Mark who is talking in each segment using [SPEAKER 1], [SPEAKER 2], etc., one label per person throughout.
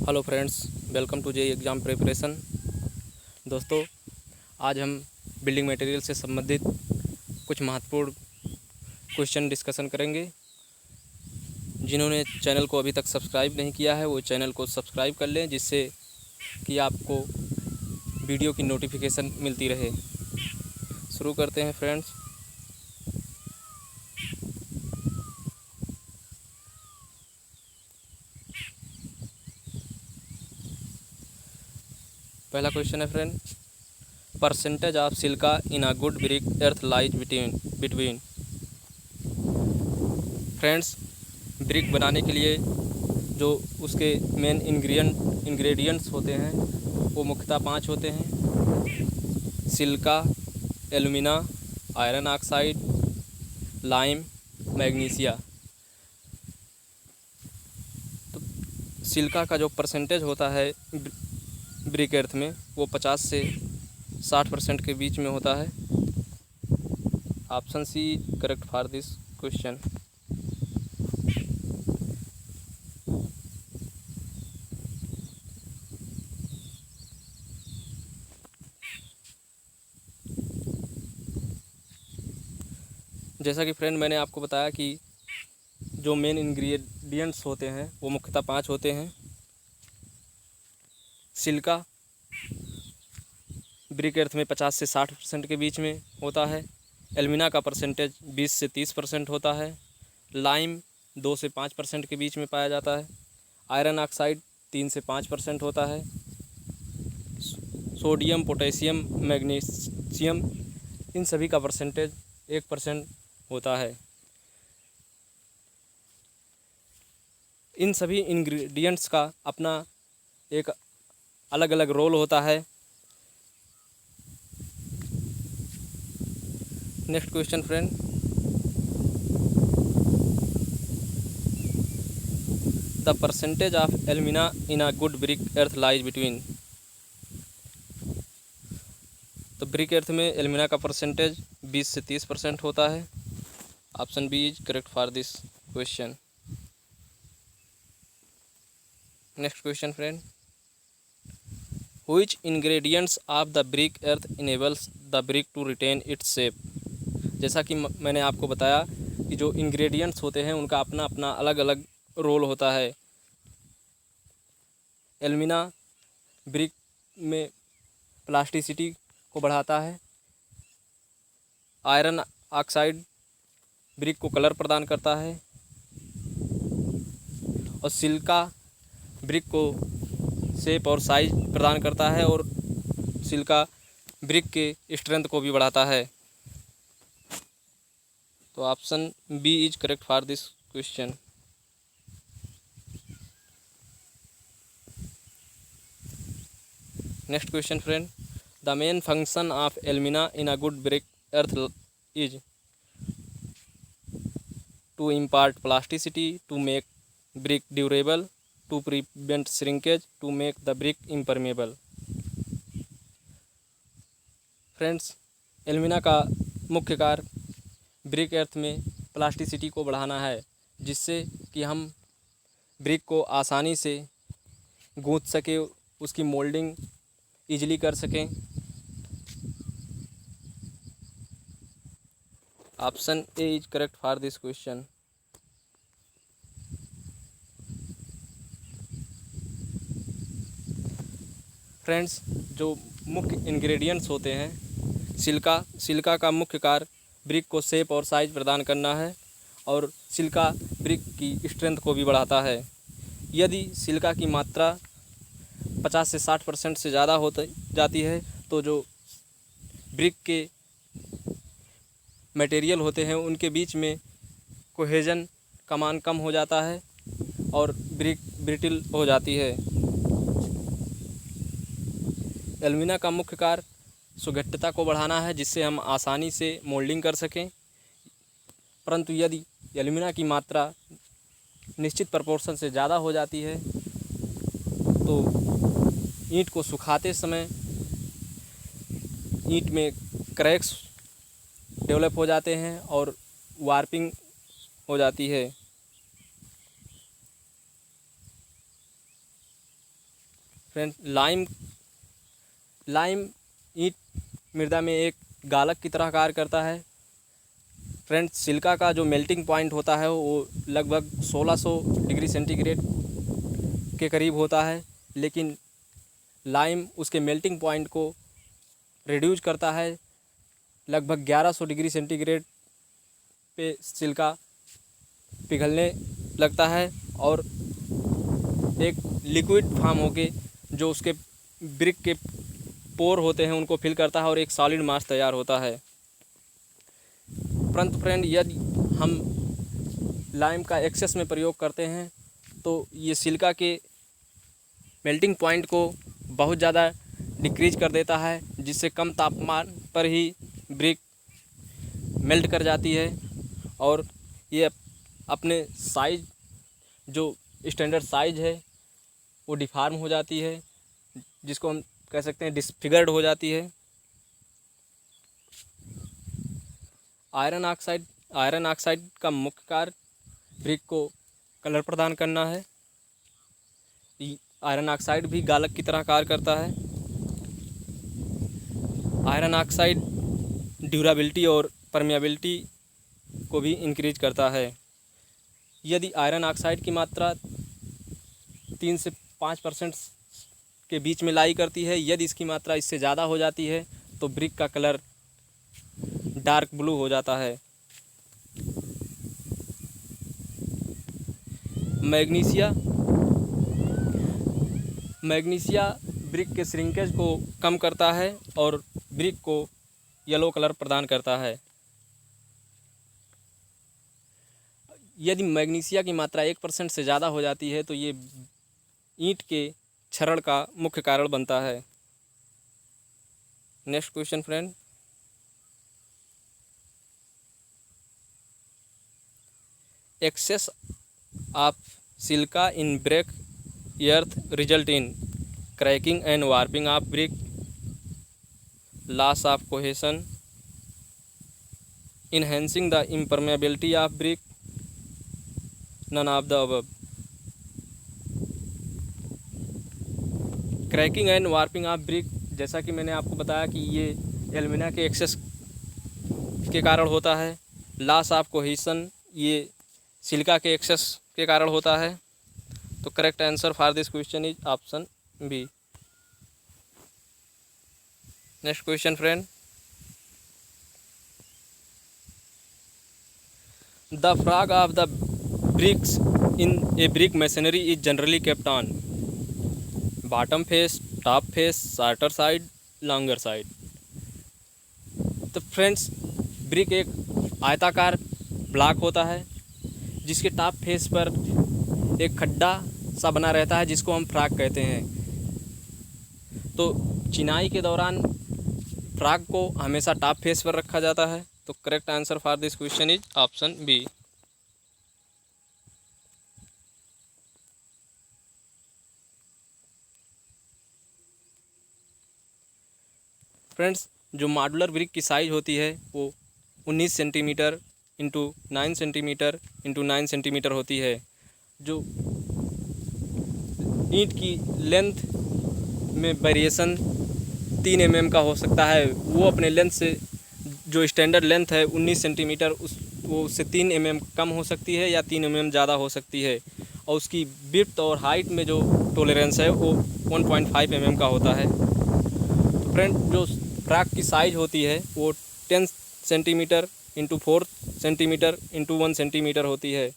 [SPEAKER 1] Hello friends, welcome to JEE exam preparation. दोस्तों, आज हम बिल्डिंग मटेरियल से संबंधित कुछ महत्वपूर्ण क्वेश्चन डिस्कशन करेंगे। जिन्होंने चैनल को अभी तक सब्सक्राइब नहीं किया है वो चैनल को सब्सक्राइब कर लें, जिससे कि आपको वीडियो की नोटिफिकेशन मिलती रहे। शुरू करते हैं फ्रेंड्स। पहला क्वेश्चन है friend, percentage of silica in a good brick earth lies between. Friends, brick बनाने के लिए जो उसके मेन इंग्रेडिएंट्स होते हैं वो मुख्यतः 5 होते हैं: silica, alumina, iron oxide, lime, magnesia. तो सिलिका का जो परसेंटेज होता है ब्रिक एर्थ में वो 50 से 60% के बीच में होता है। Option C correct for this question. जैसा कि फ्रेंड मैंने आपको बताया कि जो मेन इंग्रेडिएंट्स होते हैं वो मुख्यतः 5 होते हैं। सिलिका ब्रिक एर्थ में 50 से 60% के बीच में होता है। एल्यूमिना का परसेंटेज 20 से 30% होता है। लाइम 2 से 5% के बीच में पाया जाता है। आयरन ऑक्साइड 3 से 5% होता है। सोडियम, पोटेशियम, मैग्नीशियम, इन सभी का परसेंटेज 1% होता है। इन सभी इंग्रेडिएंट्स का अपना एक अलग अलग रोल होता है। Next question friend, the percentage of alumina in a good brick earth lies between. तो ब्रिक एर्थ में एल्यूमिना का परसेंटेज 20 से 30% होता है। Option B is correct for this question. Next question friend, which ingredients of the brick earth enables the brick to retain its shape. जैसा कि मैंने आपको बताया कि जो इंग्रेडिएंट्स होते हैं उनका अपना अपना अलग अलग रोल होता है। एल्यूमिना ब्रिक में प्लास्टिसिटी को बढ़ाता है। आयरन ऑक्साइड ब्रिक को कलर प्रदान करता है और सिलिका ब्रिक को शेप और साइज प्रदान करता है और सिलिका ब्रिक के स्ट्रेंथ को भी बढ़ाता है। तो option B is correct for this question. Next question friend, the main function of alumina in a good brick earth is to impart plasticity, to make brick durable, to prevent shrinkage, to make the brick impermeable. Friends, alumina का मुख्य कार्य brick earth में plasticity को बढ़ाना है, जिससे कि हम ब्रिक को आसानी से गूंथ सके, उसकी मोल्डिंग ईजिली कर सकें। Option A is correct for this question. Friends, जो मुख्य इंग्रेडिएंट्स होते हैं, सिलिका का मुख्य कार्य ब्रिक को शेप और साइज प्रदान करना है और सिलिका ब्रिक की स्ट्रेंथ को भी बढ़ाता है। यदि सिलिका की मात्रा 50 से 60% से ज़्यादा हो जाती है तो जो ब्रिक के मटेरियल होते हैं उनके बीच में कोहेजन का मान कम हो जाता है और ब्रिक ब्रिटिल हो जाती है। एल्यूमिना का मुख्य कार्य सुगठिता को बढ़ाना है, जिससे हम आसानी से मोल्डिंग कर सकें। परंतु यदि एल्यूमिना की मात्रा निश्चित प्रपोर्शन से ज़्यादा हो जाती है तो ईंट को सुखाते समय ईंट में क्रैक्स डेवलप हो जाते हैं और वार्पिंग हो जाती है। फ्रेंड्स, लाइम ईंट मृदा में एक गालक की तरह कार्य करता है। फ्रेंड्स, सिलिका का जो मेल्टिंग पॉइंट होता है वो लगभग 1600 डिग्री सेंटीग्रेड के करीब होता है, लेकिन लाइम उसके मेल्टिंग पॉइंट को रिड्यूस करता है। लगभग 1100 डिग्री सेंटीग्रेड पे सिलिका पिघलने लगता है और एक लिक्विड फॉर्म होके जो उसके ब्रिक के पोर होते हैं उनको फिल करता है और एक सॉलिड मास तैयार होता है। परंतु फ्रेंड, यदि हम लाइम का एक्सेस में प्रयोग करते हैं तो ये सिलिका के मेल्टिंग पॉइंट को बहुत ज़्यादा डिक्रीज कर देता है, जिससे कम तापमान पर ही ब्रिक मेल्ट कर जाती है और ये अपने साइज, जो स्टैंडर्ड साइज है, वो डिफॉर्म हो जाती है, जिसको हम कह सकते हैं डिसफिगर्ड हो जाती है। आयरन ऑक्साइड का मुख्य कार्य ब्रिक को कलर प्रदान करना है। आयरन ऑक्साइड भी गालक की तरह कार्य करता है। आयरन ऑक्साइड ड्यूरेबिलिटी और परमिएबिलिटी को भी इंक्रीज करता है। यदि आयरन ऑक्साइड की मात्रा 3 से 5% के बीच में लाई करती है, यदि इसकी मात्रा इससे ज़्यादा हो जाती है तो ब्रिक का कलर डार्क ब्लू हो जाता है। मैग्नीशिया ब्रिक के श्रिंकेज को कम करता है और ब्रिक को येलो कलर प्रदान करता है। यदि मैग्नीशिया की मात्रा 1% से ज़्यादा हो जाती है तो ये ईंट के क्षरण का मुख्य कारण बनता है। Next question friend, excess of silica in brick earth result in cracking and warping of brick, loss of cohesion, enhancing the impermeability of brick, none of the above. Cracking and warping of brick, जैसा कि मैंने आपको बताया कि ये alumina के excess के कारण होता है। लॉस ऑफ कोहेशन ये सिलिका के एक्सेस के कारण होता है। तो correct answer for this question is option B. Next question friend, the frog of the bricks in a brick machinery is generally kept on bottom face, top face, shorter side, longer side. तो friends, brick एक आयताकार block होता है जिसके top face पर एक खड्डा सा बना रहता है जिसको हम फ्रॉग कहते हैं। तो चिनाई के दौरान फ्रॉग को हमेशा टॉप फेस पर रखा जाता है। तो correct answer for this question is option B. Friends, जो मॉड्यूलर ब्रिक की साइज़ होती है वो 19 centimetre into 9 centimetre into 9 centimetre होती है। जो ईंट की लेंथ में वेरिएशन 3 mm का हो सकता है, वो अपने लेंथ से जो स्टैंडर्ड लेंथ है 19 सेंटीमीटर वो उससे 3 mm कम हो सकती है या 3 mm ज़्यादा हो सकती है। और उसकी विड्थ और हाइट में जो टॉलरेंस है वो 1.5 mm का होता है। तो फ्रेंड, जो फ्रॉग की साइज़ होती है वो 10 centimetre into 4 centimetre into 1 centimetre होती है।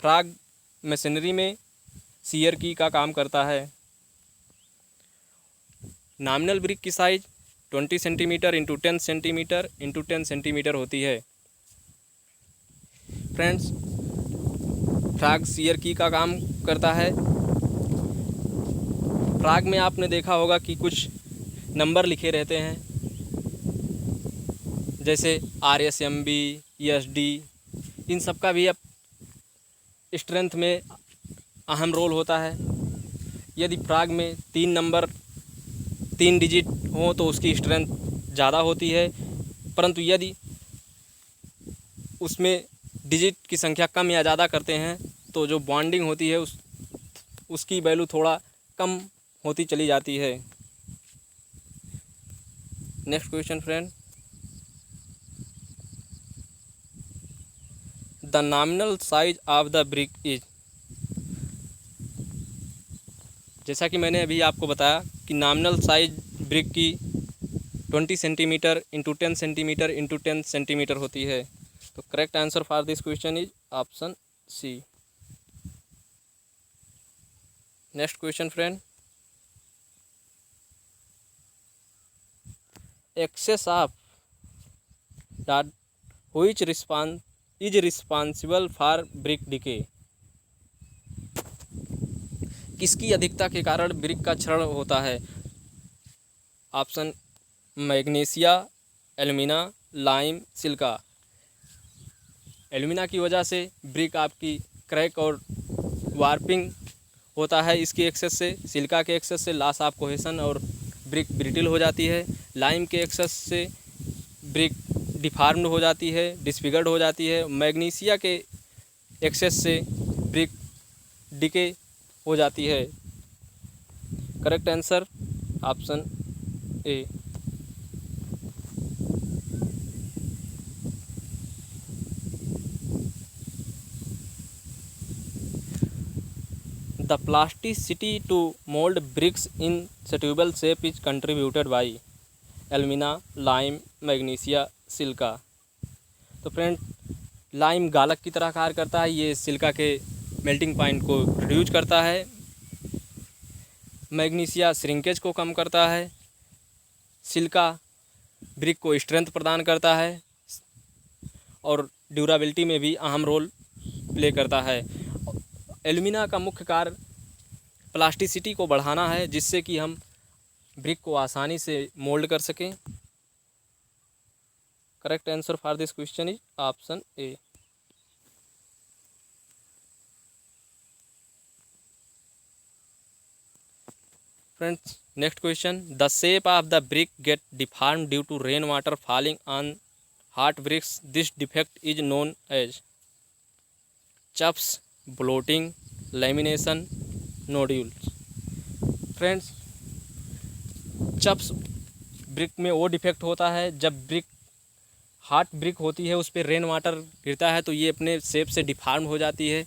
[SPEAKER 1] फ्रॉग मशीनरी में शियर की का काम करता है। नॉमिनल ब्रिक की size 20 centimetre into 10 centimetre into 10 centimetre होती है। फ्रेंड्स, फ्रॉग शियर की का काम करता है। फ्रॉग में आपने देखा होगा कि कुछ नंबर लिखे रहते हैं, जैसे RSMB, ESD, इन सब का भी अब स्ट्रेंथ में अहम रोल होता है। यदि फ्रॉग में 3 डिजिट हो तो उसकी स्ट्रेंथ ज़्यादा होती है, परंतु यदि उसमें डिजिट की संख्या कम या ज़्यादा करते हैं तो जो बॉन्डिंग होती है उसकी वैल्यू थोड़ा कम होती चली जाती है। Next question friend, the nominal size of the brick is. जैसा कि मैंने अभी आपको बताया कि नॉमिनल साइज ब्रिक की 20 centimetre into 10 centimetre into 10 centimetre होती है। तो correct answer for this question is option C. Next question friend, excess of dot which is responsible for brick decay. किसकी अधिकता के कारण ब्रिक का क्षरण होता है? Option magnesia, alumina, lime, silica. Alumina की वजह से ब्रिक आपकी क्रैक और वार्पिंग होता है इसकी एक्सेस से। सिलिका के एक्सेस से लॉस ऑफ कोहेशन और ब्रिक ब्रिटिल हो जाती है। लाइम के एक्सेस से ब्रिक डिफॉर्म्ड हो जाती है, डिसफिगर्ड हो जाती है। मैग्नीशिया के एक्सेस से ब्रिक डिके हो जाती है। Correct answer option A. The plasticity to mold bricks in suitable shape is contributed by alumina, lime, magnesia, silica. तो फ्रेंड, लाइम गालक की तरह कार्य करता है, ये सिलिका के मेल्टिंग पॉइंट को रिड्यूस करता है। मैग्नीशिया श्रिंकेज को कम करता है। सिलिका ब्रिक को स्ट्रेंथ प्रदान करता है और ड्यूरेबिलिटी में भी अहम रोल प्ले करता है। एल्यूमिना का मुख्य कार्य प्लास्टिसिटी को बढ़ाना है, जिससे कि हम ब्रिक को आसानी से मोल्ड कर सकें। Correct answer for this question is option A. Friends, next question, the shape of the brick get deformed due to rain water falling on hot bricks. This defect is known as chuffs, bloating, lamination, nodules. Friends, chuffs brick में वो defect होता है जब brick hot brick होती है, उस पर rain water गिरता है तो ये अपने शेप से डिफॉर्म हो जाती है,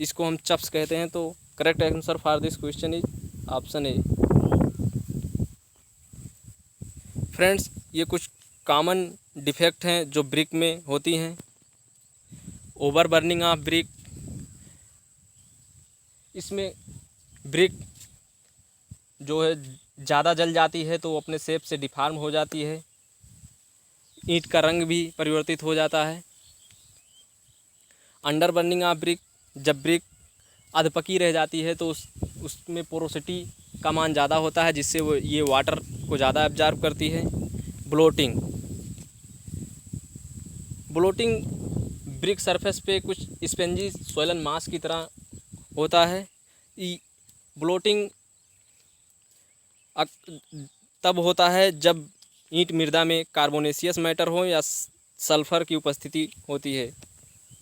[SPEAKER 1] इसको हम चप्स कहते हैं। तो correct answer for this question is option A. Friends, ये कुछ कॉमन डिफेक्ट हैं जो ब्रिक में होती हैं। ओवर बर्निंग ऑफ ब्रिक, इसमें ब्रिक जो है ज़्यादा जल जाती है तो वो अपने शेप से डिफॉर्म हो जाती है। ईंट का रंग भी परिवर्तित हो जाता है। अंडर बर्निंग ऑफ ब्रिक, जब ब्रिक अधपकी रह जाती है तो उसमें पोरोसिटी का मान ज़्यादा होता है, जिससे वो ये वाटर को ज़्यादा एब्जॉर्ब करती है। ब्लोटिंग, ब्लोटिंग ब्रिक सरफेस पे कुछ स्पंजी सोलन मास की तरह होता है। ब्लोटिंग तब होता है जब ईंट मृदा में कार्बोनेशियस मैटर हो या सल्फर की उपस्थिति होती है।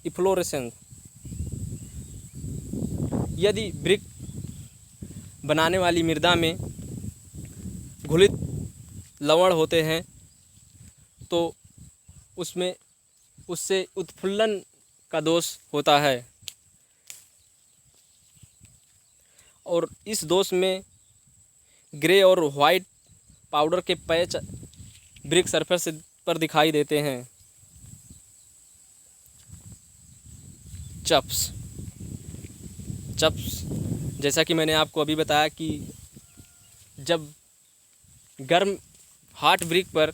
[SPEAKER 1] इफ्लोरेसेंस, यदि ब्रिक बनाने वाली मृदा में घुलित लवण होते हैं तो उससे उत्फुल्लन का दोष होता है और इस दोष में ग्रे और वाइट पाउडर के पैच ब्रिक सरफेस पर दिखाई देते हैं। चप्स, जैसा कि मैंने आपको अभी बताया कि जब गर्म हॉट ब्रिक पर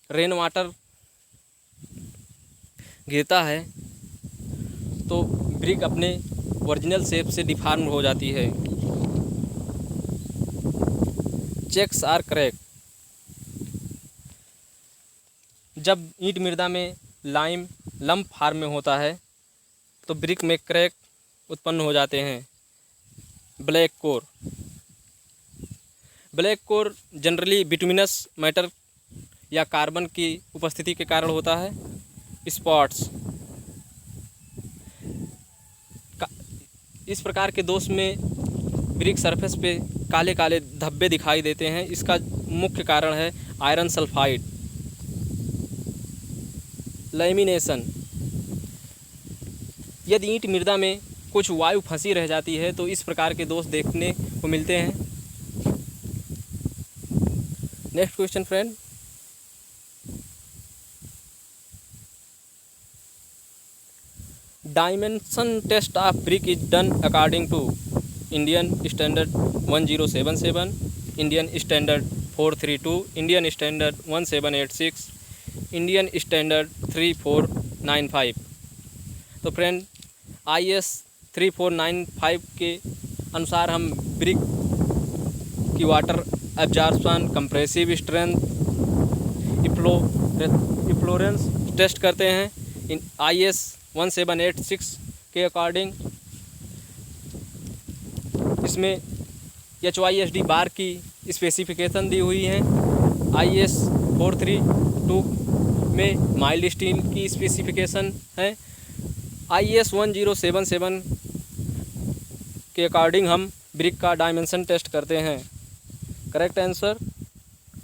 [SPEAKER 1] रेन वाटर गिरता है तो ब्रिक अपने ओरिजिनल शेप से डिफॉर्म हो जाती है। चेक्स आर क्रैक, जब ईंट मृदा में लाइम लंप फॉर्म में होता है तो ब्रिक में क्रैक उत्पन्न हो जाते हैं। Black core generally bituminous matter या कार्बन की उपस्थिति के कारण होता है। स्पॉट्स, इस प्रकार के दोष में ब्रिक सरफेस पे काले काले धब्बे दिखाई देते हैं, इसका मुख्य कारण है आयरन सल्फाइड। लैमिनेशन, यदि ईंट मृदा में कुछ वायु फंसी रह जाती है तो इस प्रकार के दोष देखने को मिलते हैं। Next question friend, dimension test of brick is done according to Indian standard 1077, Indian standard 432, Indian standard 1786, Indian standard 3495। तो फ्रेंड IS 3495 के अनुसार हम ब्रिक की water absorption, compressive strength, efflorescence test करते हैं। इन IS 1786 के अकॉर्डिंग इसमें HYSD बार की स्पेसिफिकेशन दी हुई है। IS 432 में माइल्ड स्टील की स्पेसिफिकेशन है। IS 1077 के अकॉर्डिंग हम ब्रिक का डायमेंशन टेस्ट करते हैं। Correct answer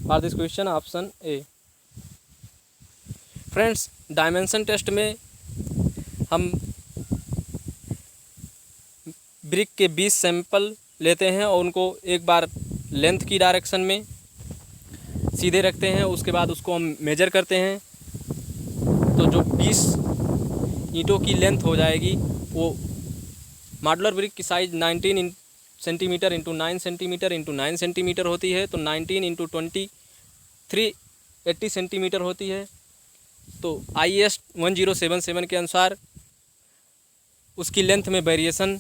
[SPEAKER 1] for this question option A. Friends, dimension test में हम ब्रिक के 20 सैंपल लेते हैं और उनको एक बार लेंथ की डायरेक्शन में सीधे रखते हैं, उसके बाद उसको हम मेजर करते हैं। तो जो 20 ईंटों की लेंथ हो जाएगी वो मॉडुलर ब्रिक की size 19 centimetre into 9 centimetre into 9 centimetre होती है, तो 19 इंटू 20 380 सेंटीमीटर होती है। तो IS 1077 के अनुसार उसकी लेंथ में वेरिएशन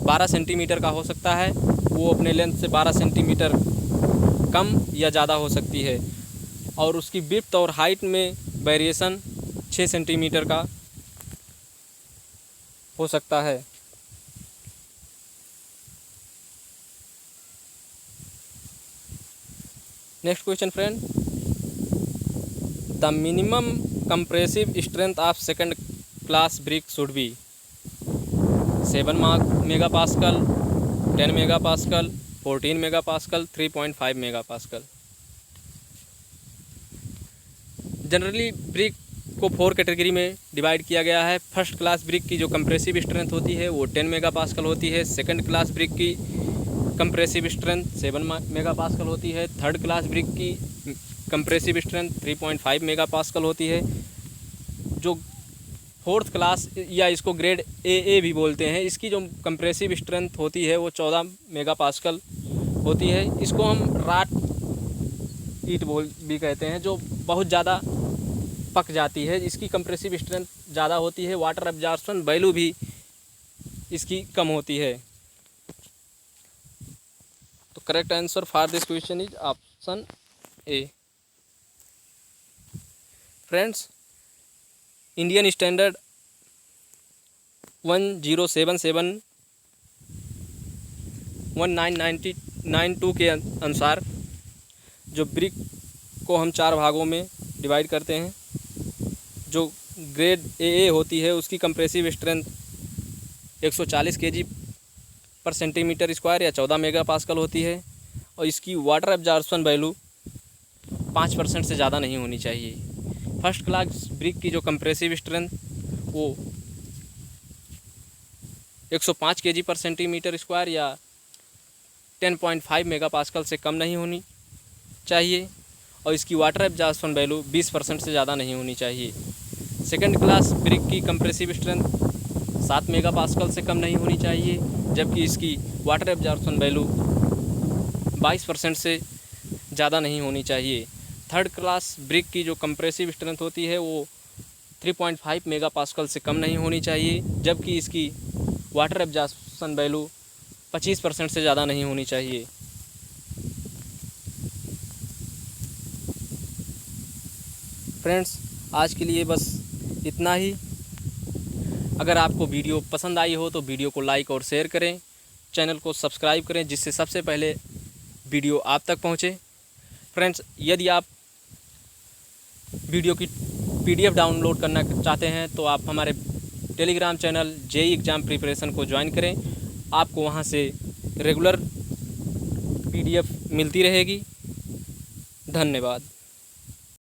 [SPEAKER 1] 12 सेंटीमीटर का हो सकता है, वो अपने लेंथ से 12 सेंटीमीटर कम या ज़्यादा हो सकती है, और उसकी विड्थ और हाइट में वेरिएशन 6 सेंटीमीटर का हो सकता है। Next question friend, the minimum compressive strength of second class brick should be 7 megapascal, 10 megapascal, 14 megapascal, 3.5 megapascal. Generally brick को 4 कैटेगरी में डिवाइड किया गया है। फर्स्ट क्लास ब्रिक की जो कंप्रेसिव स्ट्रेंथ होती है वो 10 मेगापास्कल होती है। सेकंड क्लास ब्रिक की कंप्रेसिव स्ट्रेंथ 7 मेगापास्कल होती है। थर्ड क्लास ब्रिक की कंप्रेसिव स्ट्रेंथ 3.5 मेगापास्कल होती है। जो फोर्थ क्लास या इसको ग्रेड AA भी बोलते हैं, इसकी जो कंप्रेसिव स्ट्रेंथ होती है वो 14 मेगापास्कल होती है। इसको हम राट ईट भी कहते हैं, जो बहुत ज़्यादा पक जाती है, इसकी कंप्रेसिव स्ट्रेंथ ज़्यादा होती है। वाटर एब्जॉर्प्शन वैल्यू भी इसकी कम होती है। तो correct answer for this question is option A. Friends, Indian standard 1077 1992 के अनुसार जो ब्रिक को हम 4 भागों में डिवाइड करते हैं। जो ग्रेड AA होती है उसकी कंप्रेसिव स्ट्रेंथ 140 kg पर सेंटीमीटर स्क्वायर या 14 मेगापास्कल होती है, और इसकी वाटर एब्जॉर्प्शन वैल्यू 5% से ज़्यादा नहीं होनी चाहिए। फर्स्ट क्लास ब्रिक की जो कंप्रेसिव स्ट्रेंथ वो 105 kg पर सेंटीमीटर स्क्वायर या 10.5 मेगापास्कल से कम नहीं होनी चाहिए, और इसकी वाटर एब्जॉर्प्शन वैल्यू 20% से ज़्यादा नहीं होनी चाहिए। सेकंड क्लास ब्रिक की कंप्रेसिव स्ट्रेंथ 7 मेगापास्कल से कम नहीं होनी चाहिए, जबकि इसकी वाटर एब्जॉर्प्शन वैल्यू 22% से ज़्यादा नहीं होनी चाहिए। थर्ड क्लास ब्रिक की जो कंप्रेसिव स्ट्रेंथ होती है वो 3.5 मेगापास्कल से कम नहीं होनी चाहिए, जबकि इसकी वाटर एब्जॉर्प्शन वैल्यू 25% से ज़्यादा नहीं होनी चाहिए। फ्रेंड्स, आज के लिए बस इतना ही। अगर आपको वीडियो पसंद आई हो तो वीडियो को लाइक और शेयर करें, चैनल को सब्सक्राइब करें जिससे सबसे पहले वीडियो आप तक पहुंचे। फ्रेंड्स, यदि आप वीडियो की PDF डाउनलोड करना चाहते हैं तो आप हमारे Telegram channel JEE exam preparation को ज्वाइन करें। आपको वहां से रेगुलर PDF मिलती रहेगी। धन्यवाद।